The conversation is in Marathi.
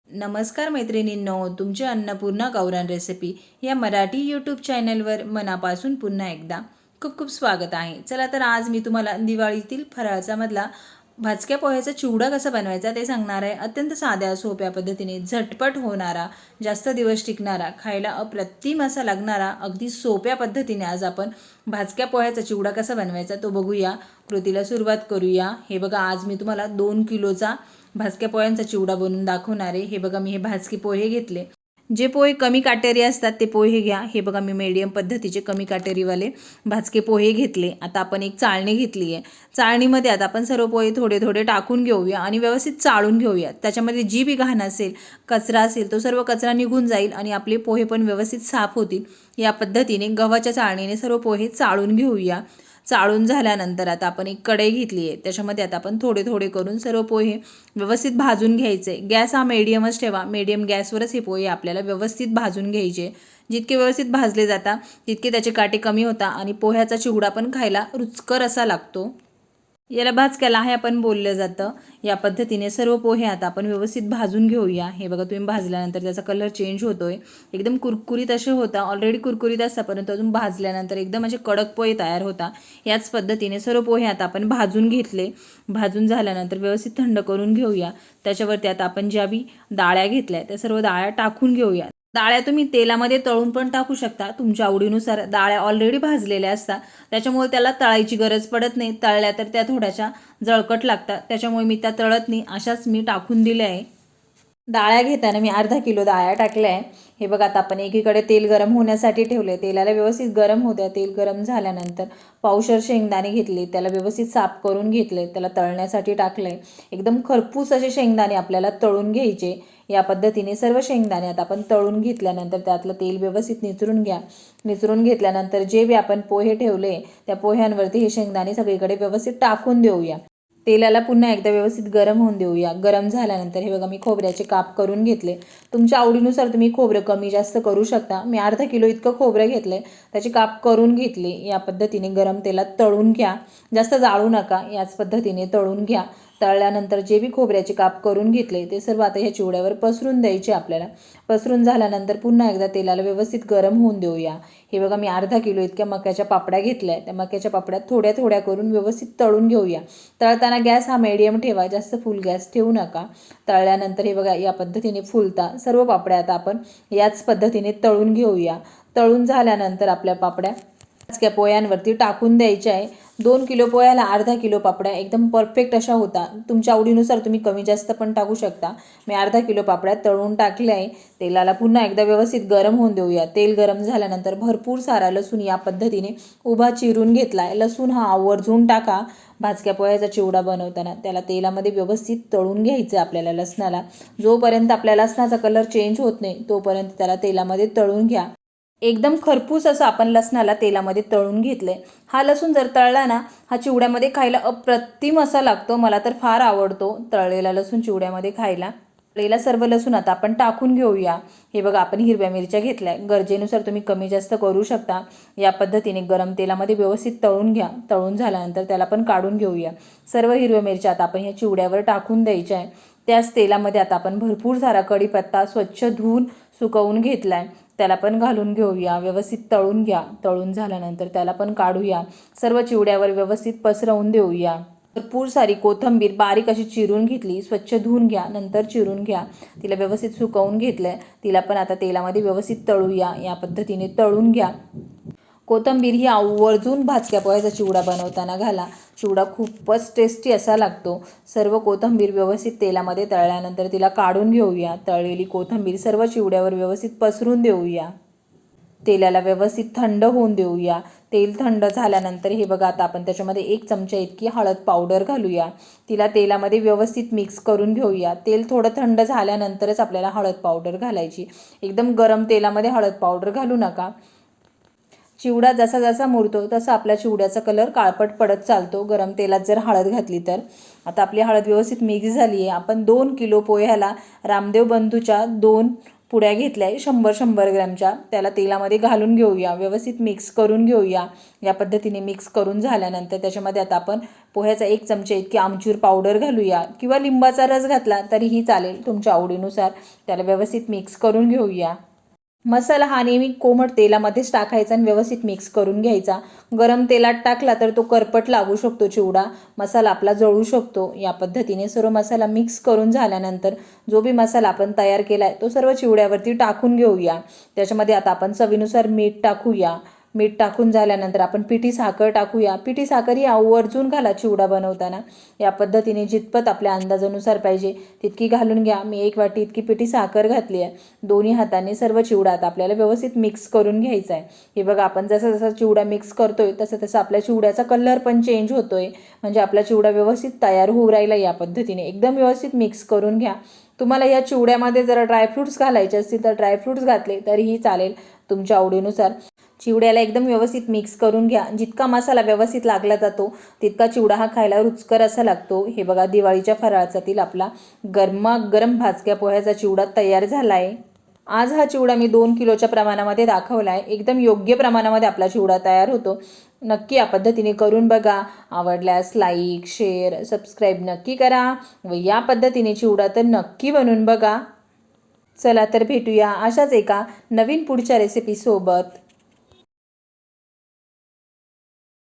नमस्कार मैत्रिणींनो, तुमचे अन्नपूर्णा गावरान रेसिपी या मराठी यूट्यूब चॅनलवर मनापासून पुन्हा एकदा खूप खूप स्वागत आहे. चला तर आज मी तुम्हाला दिवाळीतील फराळाचा मधला भाजक्या पोह्याचा चिवडा कसा बनवायचा ते सांगणार आहे. अत्यंत साध्या सोप्या पद्धतीने झटपट होणारा, जास्त दिवस टिकणारा, खायला अप्रतिम असा लागणारा, अगदी सोप्या पद्धतीने आज आपण भाजक्या पोह्याचा चिवडा कसा बनवायचा तो बघूया. कृतीला सुरुवात करूया. हे बघा, आज मी तुम्हाला 2 किलोचा भाजक्या पोह्यांचा चिवडा बनवून दाखवणार आहे. हे बघा, मी हे भाजकी पोहे घेतले. जे पोहे कमी काटेरी असतात ते पोहे घ्या. हे बघा, मी मीडियम पद्धतीचे कमी काटेरीवाले भाजके पोहे घेतले. आता आपण एक चाळणी घेतली आहे. चाळणीमध्ये आता आपण सर्व पोहे थोडे थोडे टाकून घेऊया आणि व्यवस्थित चाळून घेऊया. त्याच्यामध्ये जी बी घाण असेल, कचरा असेल, तो सर्व कचरा निघून जाईल आणि आपले पोहे पण व्यवस्थित साफ होतील. या पद्धतीने गव्हाच्या चाळणीने सर्व पोहे चाळून घेऊया. चाळून झाल्यानंतर आता आपण एक कढई घेतली आहे. त्याच्यामध्ये आता आपण थोडे थोडे करून सर्व पोहे व्यवस्थित भाजून घ्यायचे. गॅस हा मीडियमच ठेवा. मीडियम गॅसवरच हे पोहे आपल्याला व्यवस्थित भाजून घ्यायचे. जितके व्यवस्थित भाजले जातात तितके त्याचे काटे कमी होतात आणि पोह्याचा चिवडा पण खायला रुचकर असा लागतो. याला भाजक्याला हे आपण बोललं जातं. या पद्धतीने सर्व पोहे आता आपण व्यवस्थित भाजून घेऊया. हे बघा, तुम्ही भाजल्यानंतर त्याचा कलर चेंज होतोय. एकदम कुरकुरीत असे होता. ऑलरेडी कुरकुरीत असतात, परंतु अजून भाजल्यानंतर एकदम असे कडक पोहे तयार होता. याच पद्धतीने सर्व पोहे आता आपण भाजून घेतले. भाजून झाल्यानंतर व्यवस्थित थंड करून घेऊया. त्याच्यावरती आता आपण ज्या बी डाळ्या घेतल्या त्या सर्व डाळ्या टाकून घेऊया. डाळ्या तुम्ही तेलामध्ये तळून पण टाकू शकता, तुमच्या आवडीनुसार. डाळ्या ऑलरेडी भाजलेल्या असतात, त्याच्यामुळे त्याला तळायची गरज पडत नाही. तळल्या तर त्या थोड्याशा जळकट लागतात, त्याच्यामुळे मी त्या तळत नाही, अशाच मी टाकून दिल्या आहे. डाळ्या घेताना मी अर्धा किलो डाळ्या टाकल्या आहे. हे बघा, आता आपण एकीकडे तेल गरम होण्यासाठी ठेवले. तेलाला व्यवस्थित गरम होत्या. तेल गरम झाल्यानंतर पावशर शेंगदाणे घेतले, त्याला व्यवस्थित साफ करून घेतले, त्याला तळण्यासाठी टाकले. एकदम खरपूस असे शेंगदाणे आपल्याला तळून घ्यायचे. या पद्धतीने सर्व शेंगदाणे आता आपण तळून घेतल्यानंतर त्यातलं तेल व्यवस्थित निचरून घ्या. निचरून घेतल्यानंतर जे बी आपण पोहे ठेवले त्या पोह्यांवरती हे शेंगदाणे सगळीकडे व्यवस्थित टाकून देऊया. तेलाला पुन्हा एकदा व्यवस्थित गरम होऊन देऊया. गरम झाल्यानंतर हे बघा, मी खोबऱ्याचे काप करून घेतले. तुमच्या आवडीनुसार तुम्ही खोबरं कमी जास्त करू शकता. मी अर्धा किलो इतकं खोबरं घेतले, त्याचे काप करून घेतले. या पद्धतीने गरम तेलात तळून घ्या. जास्त जाळू नका, याच पद्धतीने तळून घ्या. तळल्यानंतर जे बी खोबऱ्याचे काप करून घेतले ते सर्व आता ह्या चिवड्यावर पसरून द्यायचे आपल्याला. पसरून झाल्यानंतर पुन्हा एकदा तेलाला व्यवस्थित गरम होऊन देऊया. हे बघा, मी अर्धा किलो इतक्या मक्याच्या पापड्या घेतल्या. त्या मक्याच्या पापड्या थोड्या थोड्या करून व्यवस्थित तळून घेऊया. तळताना गॅस हा मीडियम ठेवा, जास्त फुल गॅस ठेवू नका. तळल्यानंतर हे बघा, या पद्धतीने फुलता सर्व पापड्या आता आपण याच पद्धतीने तळून घेऊया. तळून झाल्यानंतर आपल्या पापड्या भाजक्या पोह्यांवरती टाकून द्यायच्या आहे. 2 किलो पोह्याला अर्धा किलो पापड्या एकदम परफेक्ट अशा होता. तुमच्या आवडीनुसार तुम्ही कमी जास्त पण टाकू शकता. मी अर्धा किलो पापड्या तळून टाकल्या आहे. तेलाला पुन्हा एकदा व्यवस्थित गरम होऊन देऊया. तेल गरम झाल्यानंतर भरपूर सारा लसूण या पद्धतीने उभा चिरून घेतला आहे. लसूण हा आवर्जून टाका. भाजक्या पोह्याचा चिवडा बनवताना त्याला तेलामध्ये व्यवस्थित तळून घ्यायचं आपल्याला. लसणाला जोपर्यंत आपल्या लसणाचा कलर चेंज होत नाही तोपर्यंत त्याला तेलामध्ये तळून घ्या. एकदम खरपूस असं आपण लसणाला तेलामध्ये तळून घेतलंय. हा लसूण जर तळला ना, हा चिवड्यामध्ये खायला अप्रतिम असा लागतो. मला तर फार आवडतो तळलेला लसूण चिवड्यामध्ये खायला. तळलेला सर्व लसूण आता आपण टाकून घेऊया. हे बघा, आपण हिरव्या मिरच्या घेतल्या. गरजेनुसार तुम्ही कमी जास्त करू शकता. या पद्धतीने गरम तेलामध्ये व्यवस्थित तळून घ्या. तळून झाल्यानंतर त्याला पण काढून घेऊया. सर्व हिरव्या मिरच्या आता आपण ह्या चिवड्यावर टाकून द्यायच्या आहे. त्याच तेलामध्ये आता आपण भरपूर सारा कढीपत्ता स्वच्छ धुवून सुकवून घेतला आहे, त्याला पण घालून घेऊया. व्यवस्थित तळून घ्या. तळून झाल्यानंतर त्याला पण काढूया. सर्व चिवड्यावर व्यवस्थित पसरवून देऊया. भरपूर सारी कोथिंबीर बारीक अशी चिरून घेतली. स्वच्छ धुवून घ्या, नंतर चिरून घ्या. तिला व्यवस्थित सुकवून घेतलं. तिला पण आता तेलामध्ये व्यवस्थित तळूया. या पद्धतीने तळून घ्या. कोथिंबीर ही आवर्जून भाजक्या पोह्याचा चिवडा बनवताना घाला. चिवडा खूपच टेस्टी असा लागतो. सर्व कोथिंबीर व्यवस्थित तेलामध्ये तळल्यानंतर तिला काढून घेऊया. तळलेली कोथिंबीर सर्व चिवड्यावर व्यवस्थित पसरून देऊया. तेलाला व्यवस्थित थंड होऊन देऊया. तेल थंड झाल्यानंतर हे बघा, आता आपण त्याच्यामध्ये 1 चमचा इतकी हळद पावडर घालूया. तिला तेलामध्ये व्यवस्थित मिक्स करून घेऊया. तेल थोडं थंड झाल्यानंतरच आपल्याला हळद पावडर घालायची. एकदम गरम तेलामध्ये हळद पावडर घालू नका. चिवडा जसा जसा मुरतो तसा आपल्या चिवड्याचा कलर काळपट पडत चालतो गरम तेलात जर हळद घातली तर. आता आपली हळद व्यवस्थित मिक्स झाली आहे. आपण 2 किलो पोह्याला रामदेव बंधूच्या 2 पुड्या घेतल्या आहे 100-100 ग्रॅमच्या. त्याला तेलामध्ये घालून घेऊया. व्यवस्थित मिक्स करून घेऊया. या पद्धतीने मिक्स करून झाल्यानंतर त्याच्यामध्ये आता आपण पोह्याचा 1 चमचा इतकी आमचूर पावडर घालूया किंवा लिंबाचा रस घातला तरीही चालेल, तुमच्या आवडीनुसार. त्याला व्यवस्थित मिक्स करून घेऊया. मसाला हा नेहमी कोमट तेलामध्येच टाकायचा आणि व्यवस्थित मिक्स करून घ्यायचा. गरम तेलात टाकला तर तो करपट लागू शकतो चिवडा, मसाला आपला जळू शकतो. या पद्धतीने सर्व मसाला मिक्स करून झाल्यानंतर जो बी मसाला आपण तयार केला आहे तो सर्व चिवड्यावरती टाकून घेऊया. त्याच्यामध्ये आता आपण चवीनुसार मीठ टाकूया. मीठ टाकून झाल्यानंतर आपण पिठी साखर टाकूया. पिठी साखर ही आवर्जून घाला चिवडा बनवताना. या पद्धतीने जितपत आपल्या अंदाजानुसार पाहिजे तितकी घालून घ्या. मी 1 वाटी इतकी पिठी साखर घातली आहे. दोन्ही हाताने सर्व चिवडा आता आपल्याला व्यवस्थित मिक्स करून घ्यायचा आहे. हे बघा, आपण जसा जसा चिवडा मिक्स करतोय तसं तसं आपल्या चिवड्याचा कलर पण चेंज होतोय, म्हणजे आपला चिवडा व्यवस्थित तयार होऊ राहिला. या पद्धतीने एकदम व्यवस्थित मिक्स करून घ्या. तुम्हाला या चिवड्यामध्ये जर ड्रायफ्रूट्स घालायचे असतील तर ड्रायफ्रूट्स घातले तरीही चालेल, तुमच्या आवडीनुसार. चिवड्याला एकदम व्यवस्थित मिक्स करून घ्या. जितका मसाला व्यवस्थित लागला जातो तितका चिवडा हा खायला रुचकर असा लागतो. हे बघा, दिवाळीच्या फराळाचातील आपला गरमागरम भाजक्या पोह्याचा चिवडा तयार झाला आहे. आज हा चिवडा मी 2 किलोच्या प्रमाणामध्ये दाखवला आहे. एकदम योग्य प्रमाणामध्ये आपला चिवडा तयार होतो. नक्की या पद्धतीने करून बघा. आवडल्यास लाईक, शेअर, सबस्क्राईब नक्की करा व या पद्धतीने चिवडा तर नक्की बनवून बघा. चला तर भेटूया अशाच एका नवीन पुढच्या रेसिपीसोबत.